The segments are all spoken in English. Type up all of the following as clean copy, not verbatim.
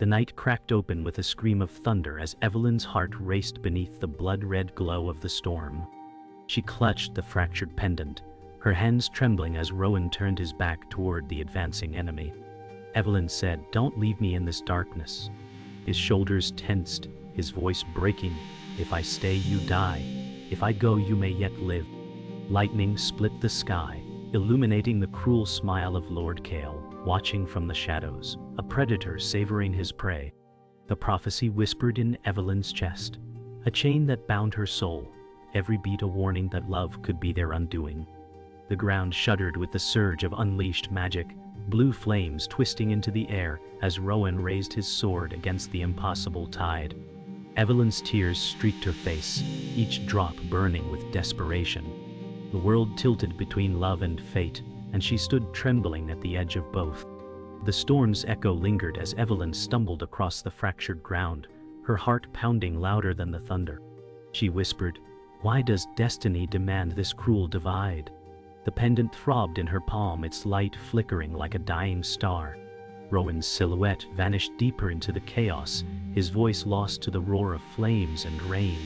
The night cracked open with a scream of thunder as Evelyn's heart raced beneath the blood-red glow of the storm. She clutched the fractured pendant, her hands trembling as Rowan turned his back toward the advancing enemy. Evelyn said, "Don't leave me in this darkness." His shoulders tensed, his voice breaking. "If I stay, you die. If I go, you may yet live." Lightning split the sky, illuminating the cruel smile of Lord Kael, watching from the shadows, a predator savoring his prey. The prophecy whispered in Evelyn's chest, a chain that bound her soul, every beat a warning that love could be their undoing. The ground shuddered with the surge of unleashed magic, blue flames twisting into the air as Rowan raised his sword against the impossible tide. Evelyn's tears streaked her face, each drop burning with desperation. The world tilted between love and fate, and she stood trembling at the edge of both. The storm's echo lingered as Evelyn stumbled across the fractured ground, her heart pounding louder than the thunder. She whispered, "Why does destiny demand this cruel divide?" The pendant throbbed in her palm, its light flickering like a dying star. Rowan's silhouette vanished deeper into the chaos, his voice lost to the roar of flames and rain.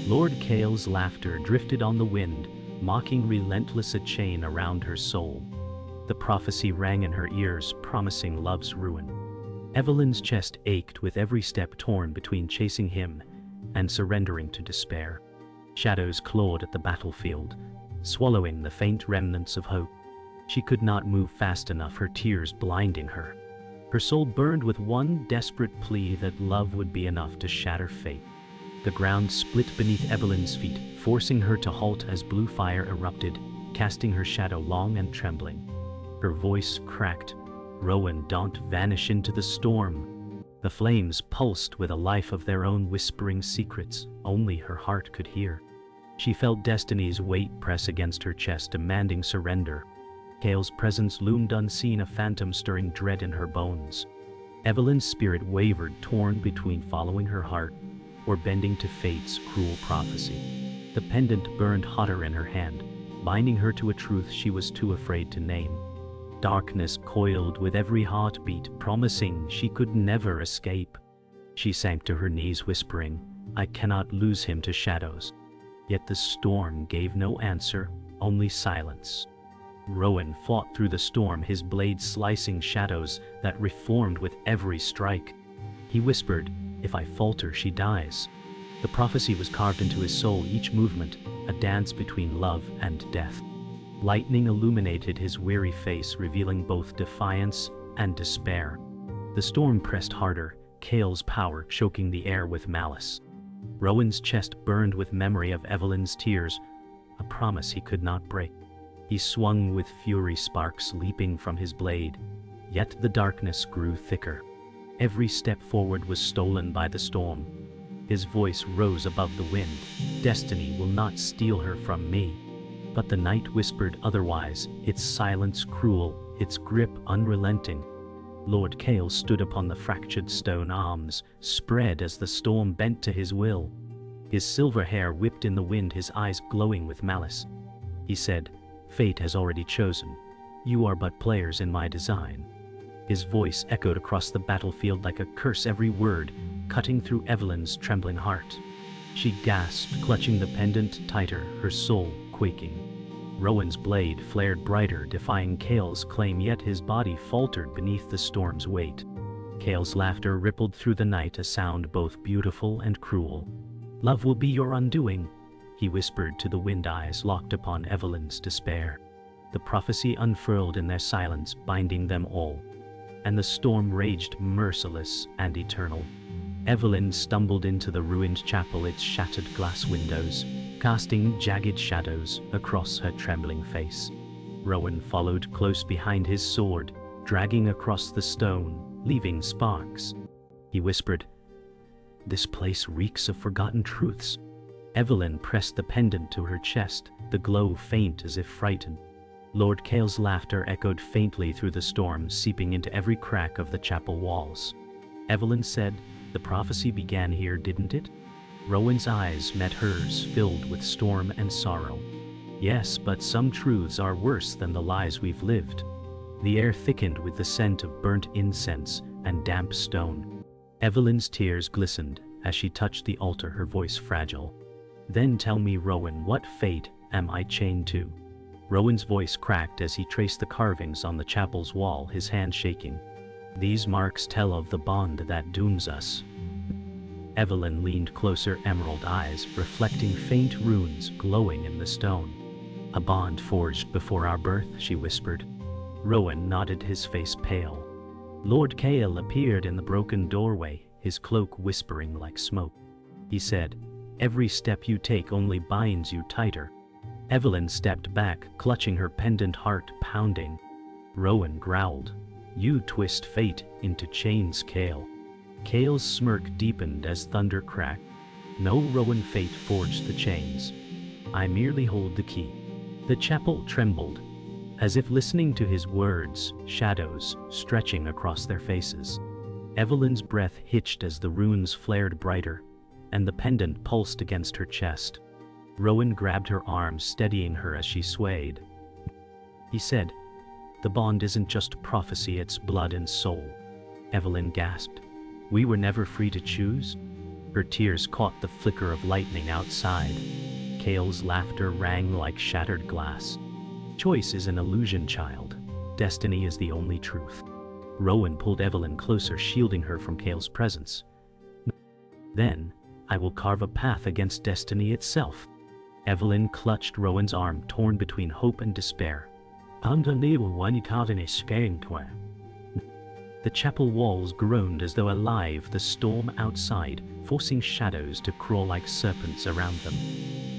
Lord Kael's laughter drifted on the wind, mocking relentless, a chain around her soul. The prophecy rang in her ears, promising love's ruin. Evelyn's chest ached with every step torn between chasing him and surrendering to despair. Shadows clawed at the battlefield, swallowing the faint remnants of hope. She could not move fast enough, her tears blinding her. Her soul burned with one desperate plea that love would be enough to shatter fate. The ground split beneath Evelyn's feet, forcing her to halt as blue fire erupted, casting her shadow long and trembling. Her voice cracked. "Rowan, don't vanish into the storm." The flames pulsed with a life of their own, whispering secrets only her heart could hear. She felt destiny's weight press against her chest, demanding surrender. Kael's presence loomed unseen, a phantom stirring dread in her bones. Evelyn's spirit wavered, torn between following her heart or bending to fate's cruel prophecy. The pendant burned hotter in her hand, binding her to a truth she was too afraid to name. Darkness coiled with every heartbeat, promising she could never escape. She sank to her knees, whispering, "I cannot lose him to shadows." Yet the storm gave no answer, only silence. Rowan fought through the storm, his blade slicing shadows that reformed with every strike. He whispered, "If I falter, she dies." The prophecy was carved into his soul, each movement a dance between love and death. Lightning illuminated his weary face, revealing both defiance and despair. The storm pressed harder, Kael's power choking the air with malice. Rowan's chest burned with memory of Evelyn's tears, a promise he could not break. He swung with fury, sparks leaping from his blade, yet the darkness grew thicker. Every step forward was stolen by the storm. His voice rose above the wind, "Destiny will not steal her from me." But the night whispered otherwise, its silence cruel, its grip unrelenting. Lord Kael stood upon the fractured stone, arms spread as the storm bent to his will. His silver hair whipped in the wind, his eyes glowing with malice. He said, "Fate has already chosen. You are but players in my design." His voice echoed across the battlefield like a curse, every word cutting through Evelyn's trembling heart. She gasped, clutching the pendant tighter, her soul quaking. Rowan's blade flared brighter, defying Kael's claim, yet his body faltered beneath the storm's weight. Kael's laughter rippled through the night, a sound both beautiful and cruel. "Love will be your undoing," he whispered to the wind, eyes locked upon Evelyn's despair. The prophecy unfurled in their silence, binding them all. And the storm raged, merciless and eternal. Evelyn stumbled into the ruined chapel, its shattered glass windows casting jagged shadows across her trembling face. Rowan followed close behind, his sword dragging across the stone, leaving sparks. He whispered, "This place reeks of forgotten truths." Evelyn pressed the pendant to her chest, the glow faint as if frightened. Lord Kael's laughter echoed faintly through the storm, seeping into every crack of the chapel walls. Evelyn said, "The prophecy began here, didn't it?" Rowan's eyes met hers, filled with storm and sorrow. "Yes, but some truths are worse than the lies we've lived." The air thickened with the scent of burnt incense and damp stone. Evelyn's tears glistened as she touched the altar, her voice fragile. "Then tell me, Rowan, what fate am I chained to?" Rowan's voice cracked as he traced the carvings on the chapel's wall, his hand shaking. "These marks tell of the bond that dooms us." Evelyn leaned closer, emerald eyes reflecting faint runes glowing in the stone. "A bond forged before our birth," she whispered. Rowan nodded, his face pale. Lord Kael appeared in the broken doorway, his cloak whispering like smoke. He said, "Every step you take only binds you tighter." Evelyn stepped back, clutching her pendant, heart pounding. Rowan growled, "You twist fate into chains, Kael." Kael's smirk deepened as thunder cracked. "No, Rowan, fate forged the chains. I merely hold the key." The chapel trembled, as if listening to his words, shadows stretching across their faces. Evelyn's breath hitched as the runes flared brighter, and the pendant pulsed against her chest. Rowan grabbed her arm, steadying her as she swayed. He said, "The bond isn't just prophecy, it's blood and soul." Evelyn gasped. "We were never free to choose?" Her tears caught the flicker of lightning outside. Kael's laughter rang like shattered glass. "Choice is an illusion, child. Destiny is the only truth." Rowan pulled Evelyn closer, shielding her from Kael's presence. "Then, I will carve a path against destiny itself." Evelyn clutched Rowan's arm, torn between hope and despair. The chapel walls groaned as though alive, the storm outside, forcing shadows to crawl like serpents around them.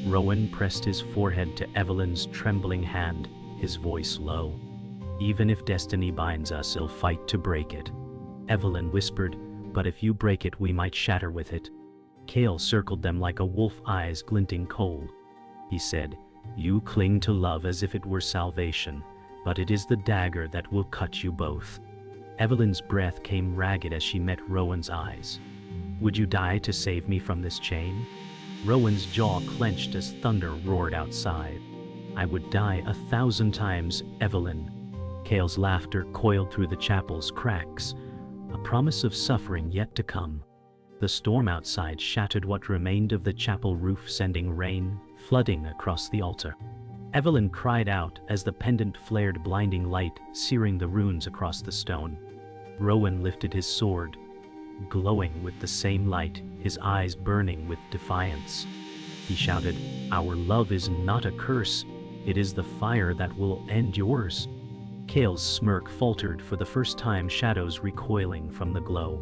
Rowan pressed his forehead to Evelyn's trembling hand, his voice low. "Even if destiny binds us, I'll fight to break it." Evelyn whispered, "But if you break it, we might shatter with it." Kael circled them like a wolf, eyes glinting cold. He said, "You cling to love as if it were salvation, but it is the dagger that will cut you both." Evelyn's breath came ragged as she met Rowan's eyes. "Would you die to save me from this chain?" Rowan's jaw clenched as thunder roared outside. "I would die 1,000 times, Evelyn." Kael's laughter coiled through the chapel's cracks, a promise of suffering yet to come. The storm outside shattered what remained of the chapel roof, sending rain flooding across the altar. Evelyn cried out as the pendant flared blinding light, searing the runes across the stone. Rowan lifted his sword, glowing with the same light, his eyes burning with defiance. He shouted, "Our love is not a curse, it is the fire that will end yours." Kael's smirk faltered for the first time, shadows recoiling from the glow.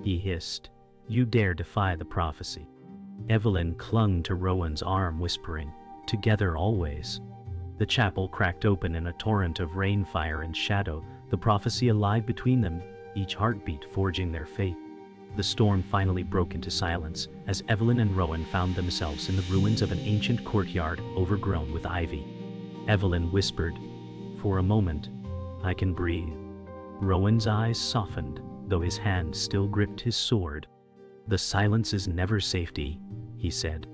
He hissed, "You dare defy the prophecy." Evelyn clung to Rowan's arm, whispering, "Together always." The chapel cracked open in a torrent of rain, fire, and shadow, the prophecy alive between them, each heartbeat forging their fate. The storm finally broke into silence as Evelyn and Rowan found themselves in the ruins of an ancient courtyard overgrown with ivy. Evelyn whispered, "For a moment, I can breathe." Rowan's eyes softened, though his hand still gripped his sword. "The silence is never safety," he said.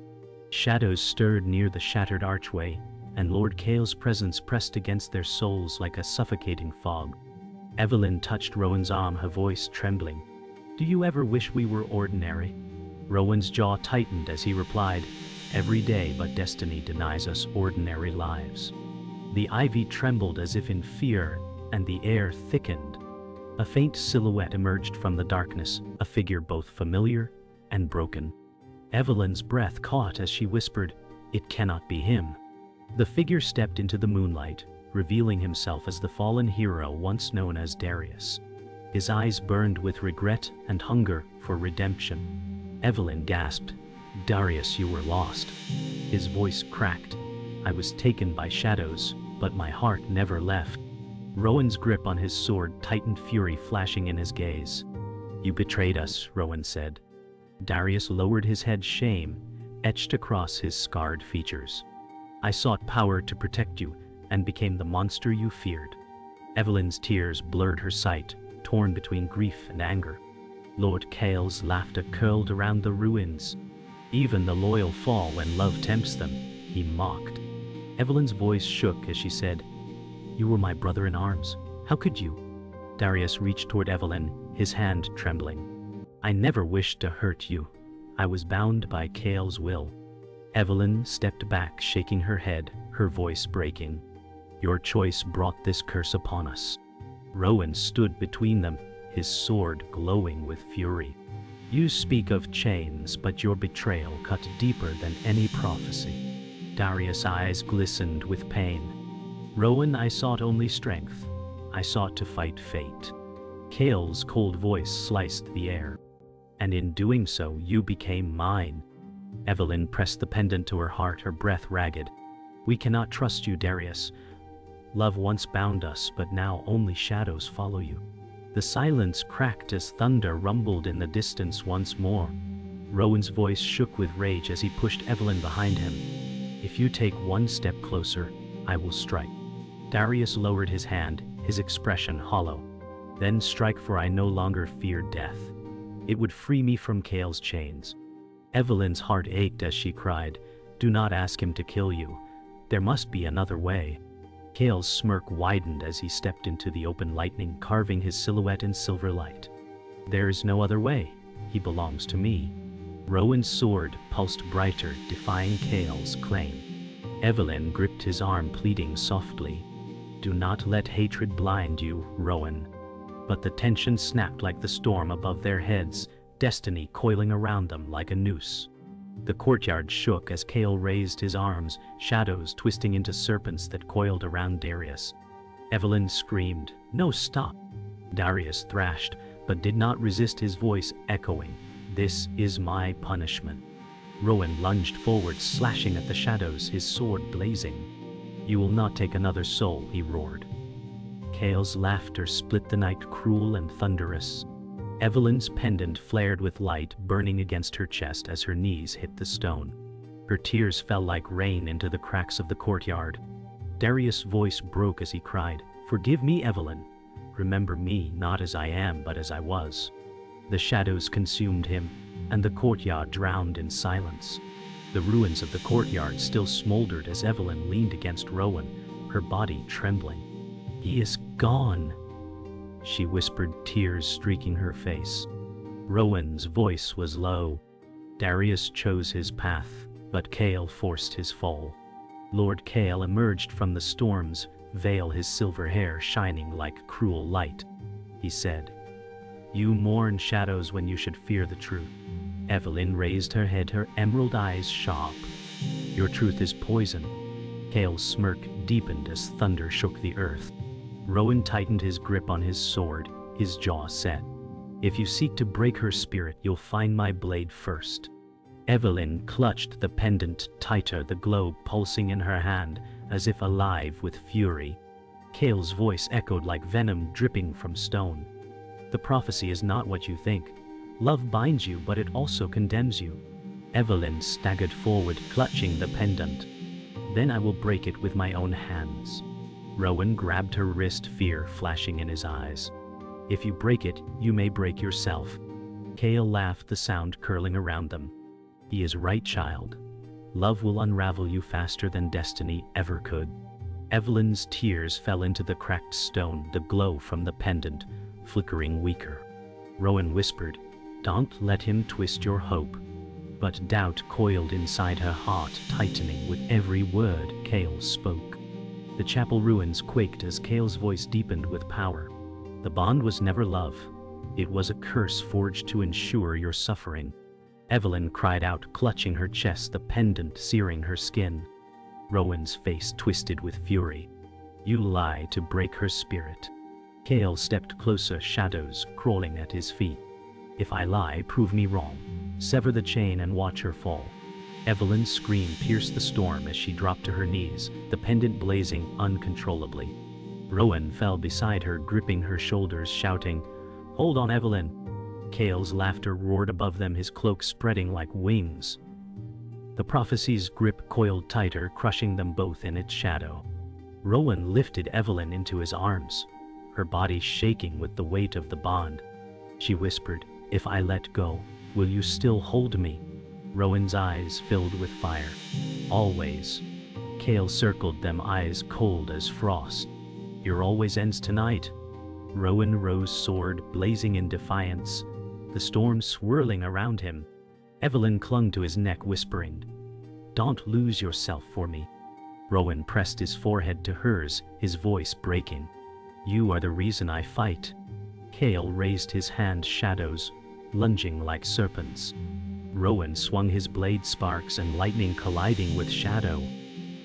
Shadows stirred near the shattered archway, and Lord Kael's presence pressed against their souls like a suffocating fog. Evelyn touched Rowan's arm, her voice trembling. "Do you ever wish we were ordinary?" Rowan's jaw tightened as he replied, "Every day, but destiny denies us ordinary lives." The ivy trembled as if in fear, and the air thickened. A faint silhouette emerged from the darkness, a figure both familiar and broken. Evelyn's breath caught as she whispered, "It cannot be him." The figure stepped into the moonlight, revealing himself as the fallen hero once known as Darius. His eyes burned with regret and hunger for redemption. Evelyn gasped, "Darius, you were lost." His voice cracked. "I was taken by shadows, but my heart never left." Rowan's grip on his sword tightened, fury flashing in his gaze. "You betrayed us," Rowan said. Darius lowered his head, shame etched across his scarred features. "I sought power to protect you, and became the monster you feared." Evelyn's tears blurred her sight, torn between grief and anger. Lord Kael's laughter curled around the ruins. "Even the loyal fall when love tempts them," he mocked. Evelyn's voice shook as she said, "You were my brother in arms. How could you?" Darius reached toward Evelyn, his hand trembling. I never wished to hurt you. I was bound by Kael's will. Evelyn stepped back, shaking her head, her voice breaking. Your choice brought this curse upon us. Rowan stood between them, his sword glowing with fury. You speak of chains, but your betrayal cut deeper than any prophecy. Darius' eyes glistened with pain. Rowan, I sought only strength. I sought to fight fate. Kael's cold voice sliced the air. And in doing so, you became mine. Evelyn pressed the pendant to her heart, her breath ragged. We cannot trust you, Darius. Love once bound us, but now only shadows follow you. The silence cracked as thunder rumbled in the distance once more. Rowan's voice shook with rage as he pushed Evelyn behind him. If you take one step closer, I will strike. Darius lowered his hand, his expression hollow. Then strike, for I no longer fear death. It would free me from Kael's chains. Evelyn's heart ached as she cried, Do not ask him to kill you. There must be another way. Kael's smirk widened as he stepped into the open lightning, carving his silhouette in silver light. There is no other way. He belongs to me. Rowan's sword pulsed brighter, defying Kael's claim. Evelyn gripped his arm, pleading softly, Do not let hatred blind you, Rowan. But the tension snapped like the storm above their heads, destiny coiling around them like a noose. The courtyard shook as Kael raised his arms, shadows twisting into serpents that coiled around Darius. Evelyn screamed, No, stop! Darius thrashed, but did not resist, his voice echoing, This is my punishment. Rowan lunged forward, slashing at the shadows, his sword blazing. You will not take another soul, he roared. Kael's laughter split the night, cruel and thunderous. Evelyn's pendant flared with light, burning against her chest as her knees hit the stone. Her tears fell like rain into the cracks of the courtyard. Darius' voice broke as he cried, Forgive me, Evelyn. Remember me not as I am, but as I was. The shadows consumed him, and the courtyard drowned in silence. The ruins of the courtyard still smoldered as Evelyn leaned against Rowan, her body trembling. He is gone, she whispered, tears streaking her face. Rowan's voice was low. Darius chose his path, but Kael forced his fall. Lord Kael emerged from the storm's veil, his silver hair shining like cruel light. He said, You mourn shadows when you should fear the truth. Evelyn raised her head, her emerald eyes sharp. Your truth is poison. Kael's smirk deepened as thunder shook the earth. Rowan tightened his grip on his sword, his jaw set. If you seek to break her spirit, you'll find my blade first. Evelyn clutched the pendant tighter, the globe pulsing in her hand, as if alive with fury. Kael's voice echoed like venom dripping from stone. The prophecy is not what you think. Love binds you, but it also condemns you. Evelyn staggered forward, clutching the pendant. Then I will break it with my own hands. Rowan grabbed her wrist, fear flashing in his eyes. If you break it, you may break yourself. Kael laughed, the sound curling around them. He is right, child. Love will unravel you faster than destiny ever could. Evelyn's tears fell into the cracked stone, the glow from the pendant flickering weaker. Rowan whispered, Don't let him twist your hope. But doubt coiled inside her heart, tightening with every word Kael spoke. The chapel ruins quaked as Kael's voice deepened with power. The bond was never love. It was a curse forged to ensure your suffering. Evelyn cried out, clutching her chest, the pendant searing her skin. Rowan's face twisted with fury. You lie to break her spirit. Kael stepped closer, shadows crawling at his feet. If I lie, prove me wrong. Sever the chain and watch her fall. Evelyn's scream pierced the storm as she dropped to her knees, the pendant blazing uncontrollably. Rowan fell beside her, gripping her shoulders, shouting, Hold on, Evelyn. Kael's laughter roared above them, his cloak spreading like wings. The prophecy's grip coiled tighter, crushing them both in its shadow. Rowan lifted Evelyn into his arms, her body shaking with the weight of the bond. She whispered, If I let go, will you still hold me? Rowan's eyes filled with fire. Always. Kael circled them, eyes cold as frost. Your always ends tonight. Rowan rose, sword blazing in defiance. The the storm swirling around him. Evelyn clung to his neck, whispering, "Don't lose yourself for me." Rowan pressed his forehead to hers, his voice breaking. "You are the reason I fight." Kael raised his hand, shadows lunging like serpents. Rowan swung his blade, sparks and lightning colliding with shadow.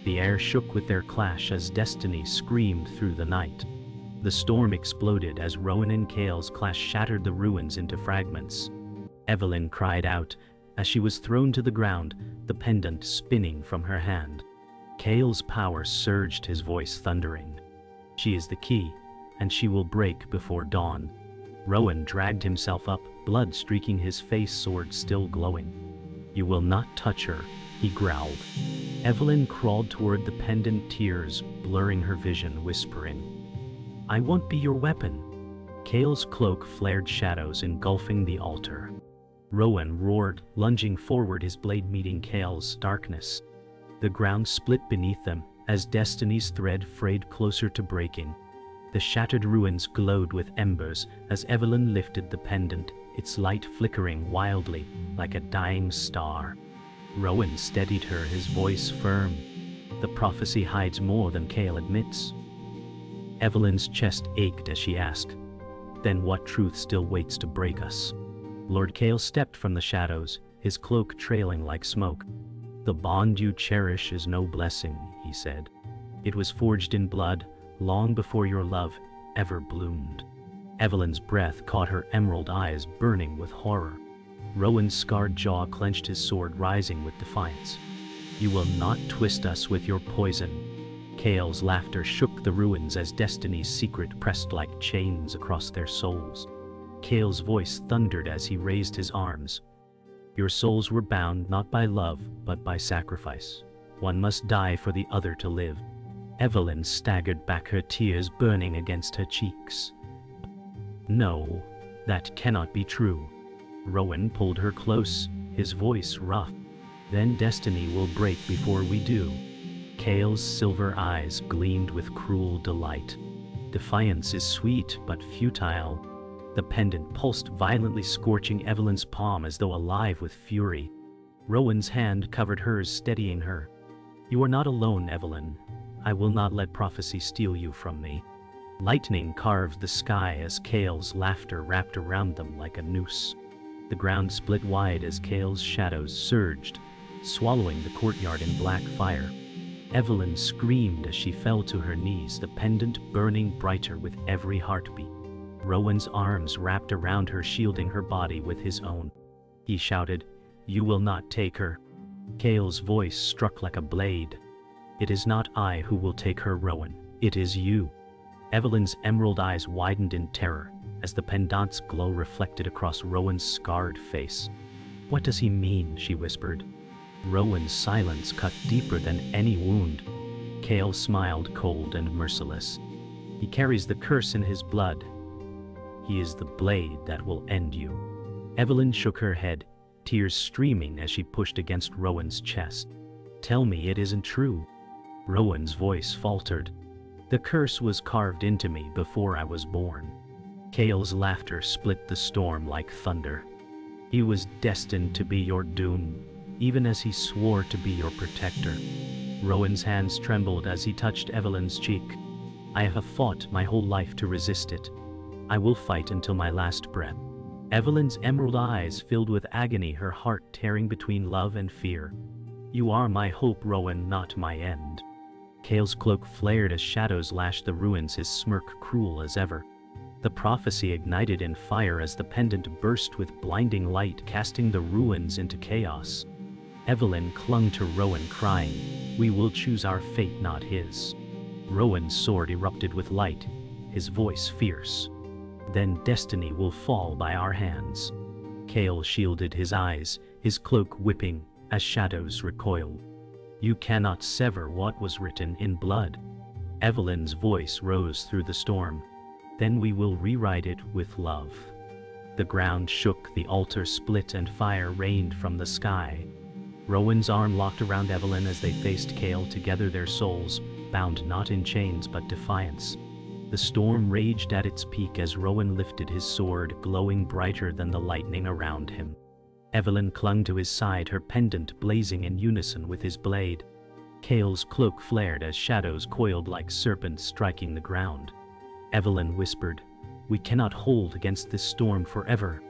The air shook with their clash as destiny screamed through the night. The storm exploded as Rowan and Kael's clash shattered the ruins into fragments. Evelyn cried out as she was thrown to the ground, the pendant spinning from her hand. Kael's power surged, his voice thundering. "She is the key, and she will break before dawn." Rowan dragged himself up, blood streaking his face, sword still glowing. "You will not touch her," he growled. Evelyn crawled toward the pendant, tears blurring her vision, whispering, "I won't be your weapon." Kael's cloak flared, shadows engulfing the altar. Rowan roared, lunging forward, his blade meeting Kael's darkness. The ground split beneath them as destiny's thread frayed closer to breaking. The shattered ruins glowed with embers as Evelyn lifted the pendant, its light flickering wildly like a dying star. Rowan steadied her, his voice firm. "The prophecy hides more than Kael admits." Evelyn's chest ached as she asked, "Then what truth still waits to break us?" Lord Kael stepped from the shadows, his cloak trailing like smoke. "The bond you cherish is no blessing," he said. "It was forged in blood, long before your love ever bloomed." Evelyn's breath caught her emerald eyes burning with horror. Rowan's scarred jaw clenched, his sword rising with defiance. "You will not twist us with your poison." Kael's laughter shook the ruins as destiny's secret pressed like chains across their souls. Kael's voice thundered as he raised his arms. "Your souls were bound not by love, but by sacrifice. One must die for the other to live." Evelyn staggered back, her tears burning against her cheeks. "No, that cannot be true." Rowan pulled her close, his voice rough. "Then destiny will break before we do." Kael's silver eyes gleamed with cruel delight. "Defiance is sweet but futile." The pendant pulsed violently, scorching Evelyn's palm as though alive with fury. Rowan's hand covered hers, steadying her. "You are not alone, Evelyn. I will not let prophecy steal you from me." Lightning carved the sky as Kael's laughter wrapped around them like a noose. The ground split wide as Kael's shadows surged, swallowing the courtyard in black fire. Evelyn screamed as she fell to her knees, the pendant burning brighter with every heartbeat. Rowan's arms wrapped around her, shielding her body with his own. He shouted, "You will not take her." Kael's voice struck like a blade. "It is not I who will take her, Rowan. It is you." Evelyn's emerald eyes widened in terror as the pendant's glow reflected across Rowan's scarred face. "What does he mean?" she whispered. Rowan's silence cut deeper than any wound. Kael smiled, cold and merciless. "He carries the curse in his blood. He is the blade that will end you." Evelyn shook her head, tears streaming as she pushed against Rowan's chest. "Tell me it isn't true." Rowan's voice faltered. "The curse was carved into me before I was born." Kael's laughter split the storm like thunder. "He was destined to be your doom, even as he swore to be your protector." Rowan's hands trembled as he touched Evelyn's cheek. "I have fought my whole life to resist it. I will fight until my last breath." Evelyn's emerald eyes filled with agony, her heart tearing between love and fear. "You are my hope, Rowan, not my end." Kael's cloak flared as shadows lashed the ruins, his smirk cruel as ever. The prophecy ignited in fire as the pendant burst with blinding light, casting the ruins into chaos. Evelyn clung to Rowan, crying, "We will choose our fate, not his." Rowan's sword erupted with light, his voice fierce. "Then destiny will fall by our hands." Kael shielded his eyes, his cloak whipping as shadows recoiled. "You cannot sever what was written in blood." Evelyn's voice rose through the storm. "Then we will rewrite it with love." The ground shook, the altar split, and fire rained from the sky. Rowan's arm locked around Evelyn as they faced Kael, together, their souls bound not in chains but defiance. The storm raged at its peak as Rowan lifted his sword, glowing brighter than the lightning around him. Evelyn clung to his side, her pendant blazing in unison with his blade. Kael's cloak flared as shadows coiled like serpents striking the ground. Evelyn whispered, "We cannot hold against this storm forever."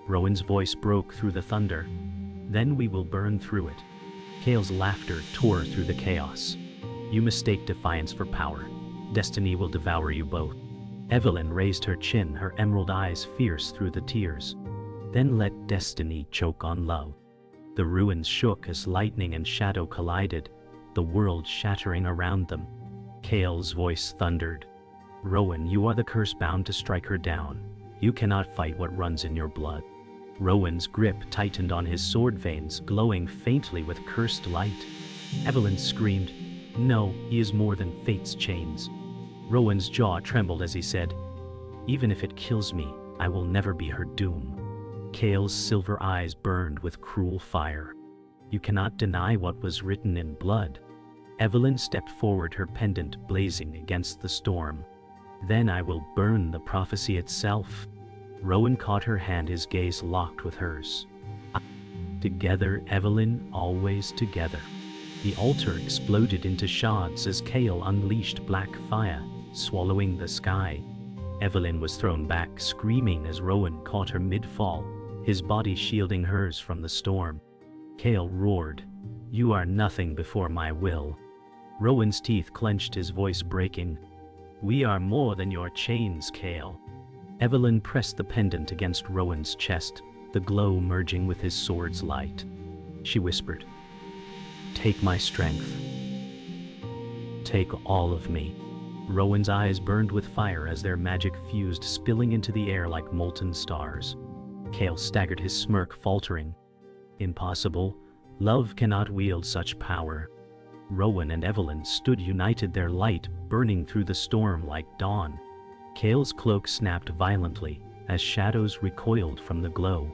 Rowan's voice broke through the thunder. "Then we will burn through it." Kael's laughter tore through the chaos. "You mistake defiance for power. Destiny will devour you both." Evelyn raised her chin, her emerald eyes fierce through the tears. "Then let destiny choke on love." The ruins shook as lightning and shadow collided, the world shattering around them. Kael's voice thundered, "Rowan, you are the curse bound to strike her down. You cannot fight what runs in your blood." Rowan's grip tightened on his sword veins, glowing faintly with cursed light. Evelyn screamed, "No, he is more than fate's chains." Rowan's jaw trembled as he said, "Even if it kills me, I will never be her doom." Kael's silver eyes burned with cruel fire. "You cannot deny what was written in blood." Evelyn stepped forward, her pendant blazing against the storm. "Then I will burn the prophecy itself." Rowan caught her hand, his gaze locked with hers. "Together, Evelyn, always together." The altar exploded into shards as Kael unleashed black fire, swallowing the sky. Evelyn was thrown back, screaming as Rowan caught her mid-fall, his body shielding hers from the storm. Kael roared, "You are nothing before my will." Rowan's teeth clenched, his voice breaking. "We are more than your chains, Kael." Evelyn pressed the pendant against Rowan's chest, the glow merging with his sword's light. She whispered, "Take my strength. Take all of me." Rowan's eyes burned with fire as their magic fused, spilling into the air like molten stars. Kael staggered, his smirk faltering. "Impossible. Love cannot wield such power." Rowan and Evelyn stood united, their light burning through the storm like dawn. Kael's cloak snapped violently as shadows recoiled from the glow.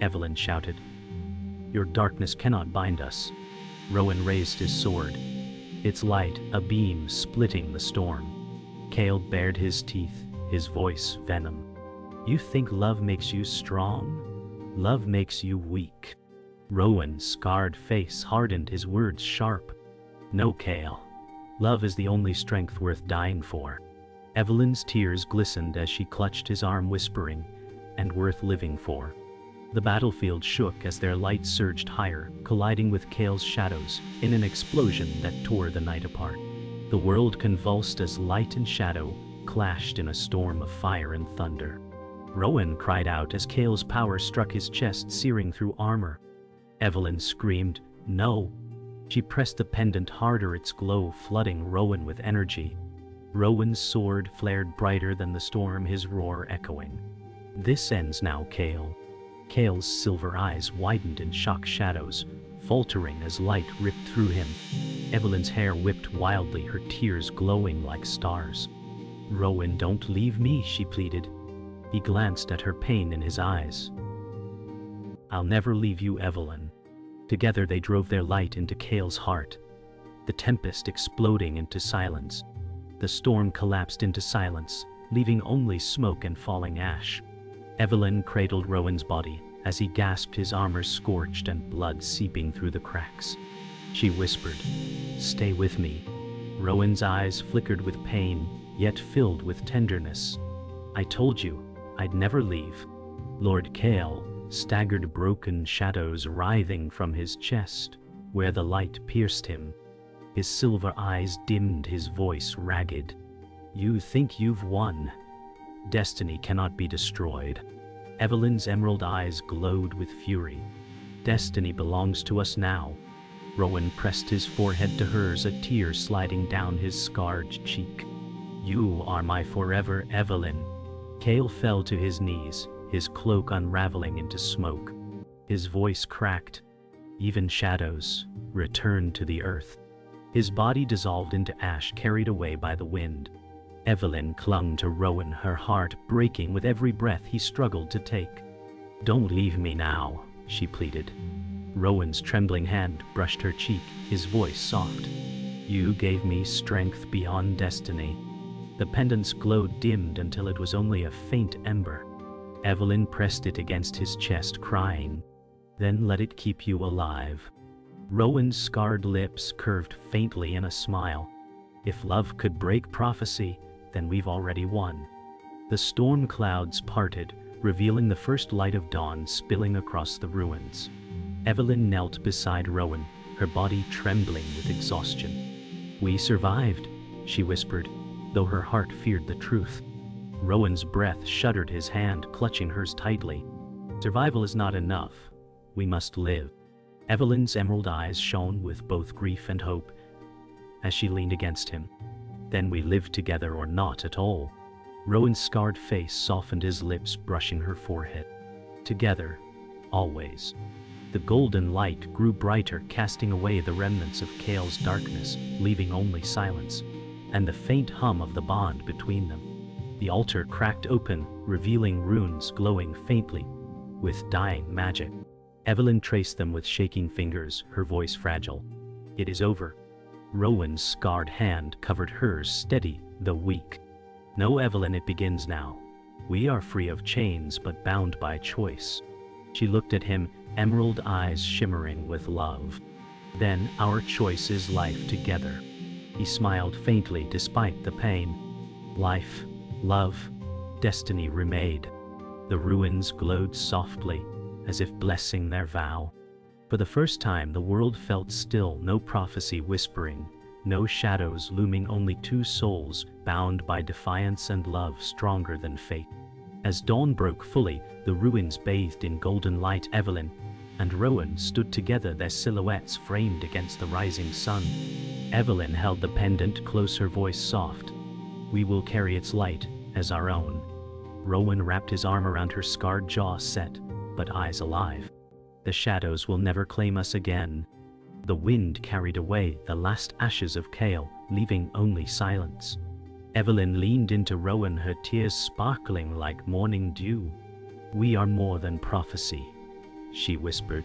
Evelyn shouted, "Your darkness cannot bind us." Rowan raised his sword, its light a beam splitting the storm. Kael bared his teeth, his voice venom. "You think love makes you strong? Love makes you weak." Rowan's scarred face hardened, his words sharp. "No, Kael. Love is the only strength worth dying for." Evelyn's tears glistened as she clutched his arm, whispering, "And worth living for." The battlefield shook as their light surged higher, colliding with Kael's shadows in an explosion that tore the night apart. The world convulsed as light and shadow clashed in a storm of fire and thunder. Rowan cried out as Kael's power struck his chest, searing through armor. Evelyn screamed, "No!" She pressed the pendant harder, its glow flooding Rowan with energy. Rowan's sword flared brighter than the storm, his roar echoing. "This ends now, Kael." Kael's silver eyes widened in shock shadows, faltering as light ripped through him. Evelyn's hair whipped wildly, her tears glowing like stars. "Rowan, don't leave me," she pleaded. He glanced at her, pain in his eyes. "I'll never leave you, Evelyn." Together they drove their light into Kael's heart, the tempest exploding into silence. The storm collapsed into silence, leaving only smoke and falling ash. Evelyn cradled Rowan's body as he gasped, his armor scorched and blood seeping through the cracks. She whispered, "Stay with me." Rowan's eyes flickered with pain, yet filled with tenderness. "I told you, I'd never leave." Lord Kael staggered, broken shadows writhing from his chest, where the light pierced him. His silver eyes dimmed, his voice ragged. "You think you've won. Destiny cannot be destroyed." Evelyn's emerald eyes glowed with fury. "Destiny belongs to us now." Rowan pressed his forehead to hers, a tear sliding down his scarred cheek. "You are my forever, Evelyn." Kael fell to his knees, his cloak unraveling into smoke. His voice cracked. "Even shadows return to the earth." His body dissolved into ash, carried away by the wind. Evelyn clung to Rowan, her heart breaking with every breath he struggled to take. "Don't leave me now," she pleaded. Rowan's trembling hand brushed her cheek, his voice soft. "You gave me strength beyond destiny." The pendant's glow dimmed until it was only a faint ember. Evelyn pressed it against his chest, crying, "Then let it keep you alive." Rowan's scarred lips curved faintly in a smile. "If love could break prophecy, then we've already won." The storm clouds parted, revealing the first light of dawn spilling across the ruins. Evelyn knelt beside Rowan, her body trembling with exhaustion. "We survived," she whispered, though her heart feared the truth. Rowan's breath shuddered, his hand clutching hers tightly. "Survival is not enough. We must live." Evelyn's emerald eyes shone with both grief and hope as she leaned against him. "Then we live together or not at all." Rowan's scarred face softened, his lips brushing her forehead. "Together, always." The golden light grew brighter, casting away the remnants of Kael's darkness, leaving only silence, and the faint hum of the bond between them. The altar cracked open, revealing runes glowing faintly with dying magic. Evelyn traced them with shaking fingers, her voice fragile. "It is over." Rowan's scarred hand covered hers, steady though weak. "No, Evelyn, it begins now. We are free of chains but bound by choice." She looked at him, emerald eyes shimmering with love. "Then our choice is life together." He smiled faintly despite the pain. Life, love, destiny remade. The ruins glowed softly, as if blessing their vow. For the first time the world felt still, no prophecy whispering, no shadows looming, only two souls bound by defiance and love stronger than fate. As dawn broke fully, the ruins bathed in golden light. Evelyn and Rowan stood together, their silhouettes framed against the rising sun. Evelyn held the pendant close, her voice soft. "We will carry its light as our own." Rowan wrapped his arm around her, scarred jaw set, but eyes alive. "The shadows will never claim us again." The wind carried away the last ashes of Kael, leaving only silence. Evelyn leaned into Rowan, her tears sparkling like morning dew. "We are more than prophecy," she whispered.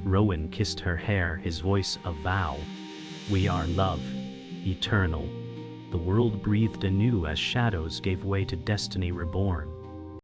Rowan kissed her hair, his voice a vow. "We are love, eternal." The world breathed anew as shadows gave way to destiny reborn.